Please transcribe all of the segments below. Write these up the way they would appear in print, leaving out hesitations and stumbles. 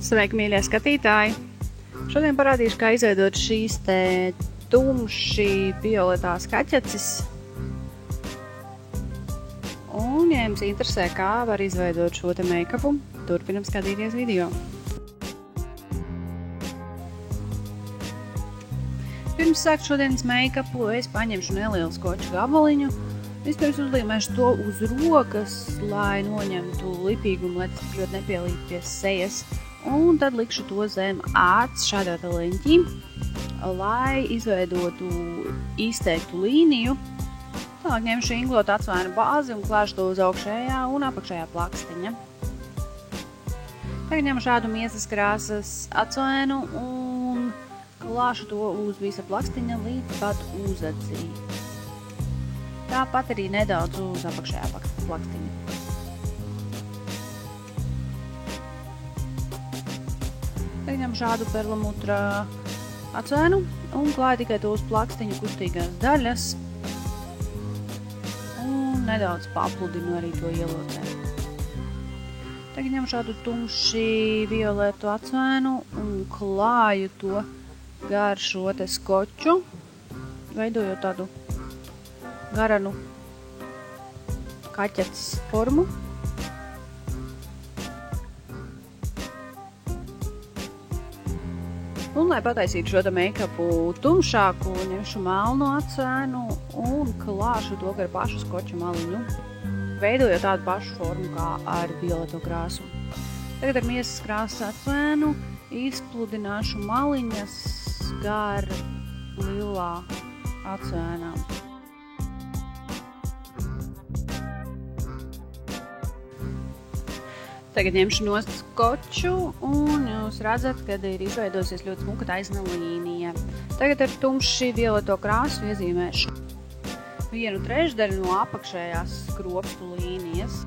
Sveiki, mīļie skatītāji! Šodien parādīšu, kā izveidot šīs te tumši violetās kaķeces. Un, ja jums interesē, kā var izveidot šo te make-upu, turpinam skatīties video. Pirms sākt šodienas make-upu, es paņemšu nelielu skoču gabaliņu. Vispirms uzlīmēšu to uz rokas, lai noņemtu lipīgumu, lai tas ļoti nepielīp pie sejas. Un tad likšu to zem āds šādā te leņķī, lai izveidotu izteiktu līniju. Tālāk ņemšu inglotu atsvainu bāzi un klāšu to uz augšējā un apakšējā plakstiņa. Tagad ņemu šādu miesas krāsas atsvainu un klāšu to uz visa plakstiņa līdz pat uzadzī. Tāpat arī nedaudz uz apakšējā plakstiņa. Tagad ņemu šādu perlamutra atsvainu un klāju tikai to uz plakstiņu kustīgās daļas. Un nedaudz papludinu arī to ielocē. Tagad ņemu šādu tumši violetu atsvainu un klāju to gar šo te skoču, veidojot tādu garanu kaķetes formu. Un, lai pataisītu šo te make-upu tumšāku, ņemšu melnu atsvainu un klāšu to gar pašu skoča maliņu, veidojot tādu pašu formu kā ar violeto krāsu. Tagad ar miesas krāsas atsvainu izpludināšu maliņas gar lilā atsvainām. Tagad ņemšu nost skoču un jūs redzat, kad ir izveidosies ļoti smuka taisna līnija. Tagad ar tumši violeto krāsu iezīmēšu 1/3 no apakšējās skropstu līnijas.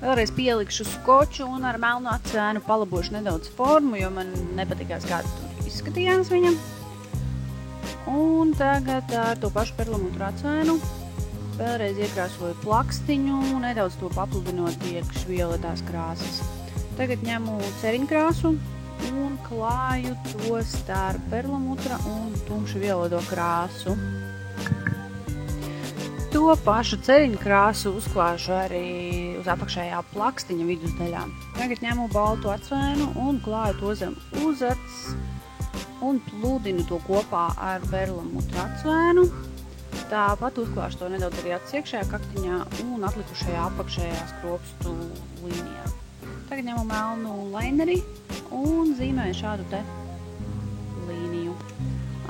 Vēlreiz pielikšu skoču un ar melnu atsvainu palabošu nedaudz formu, jo man nepatikās, kā tur izskatījās viņam. Un tagad ar to pašu perlamutru atsvainu vēlreiz iekrāsoju plakstiņu, nedaudz to papludinot iekš violetās krāsas. Tagad ņemu ceriņkrāsu un klāju to starp perlamutra un tumši violeto krāsu. To pašu ceriņkrāsu uzklāšu arī uz apakšējā plakstiņa vidusdaļā. Tagad ņemu baltu atsvainu un klāju to zem uzacs un pludinu to kopā ar perlamutra atsvainu. Tāpat uzklāšu to nedaudz arī atsiekšējā kaktiņā un atlikušajā apakšējā skropstu līnijā. Tagad ņemu melnu laineri un zīmēju šādu te līniju.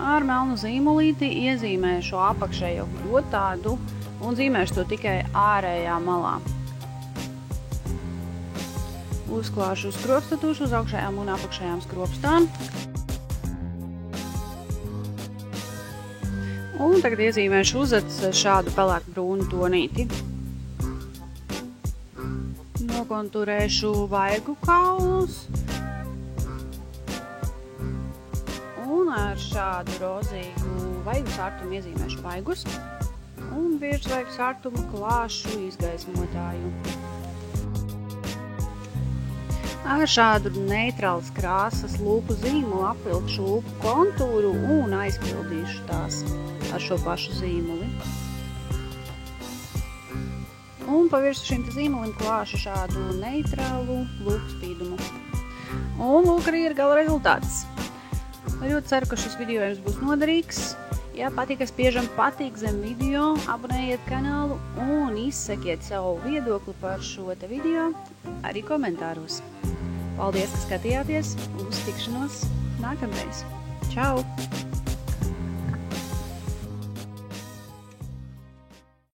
Ar melnu zīmolīti iezīmēšu apakšējo grotādu un zīmēšu to tikai ārējā malā. Uzklāšu skropstatušu uz augšējām un apakšējām skropstām. Un tagad iezīmēšu uzads šādu pelēku brūnu tonīti. Nokonturēšu vaigu kaulus. Un ar šādu rozīgu vaigu sārtumu iezīmēšu vaigus. Un virs vaigu sārtumu klāšu izgaismotāju. Ar šādu neitrālas krāsas lūpu zīmolu apvilkšu lūpu kontūru un aizpildīšu tās ar šo pašu zīmuli. Un pa virsu šim zīmolim klāšu šādu neitrālu lūpu spīdumu. Un lūk arī ir gala rezultāts. Ļoti ceru, ka šis video jums būs noderīgs. Ja patīk, spiežam patīk zem video, abonējiet kanālu un izsakiet savu viedokli par šo te video arī komentāros. Paldies, ka skatījāties, uz tikšanos nākamreiz. Čau!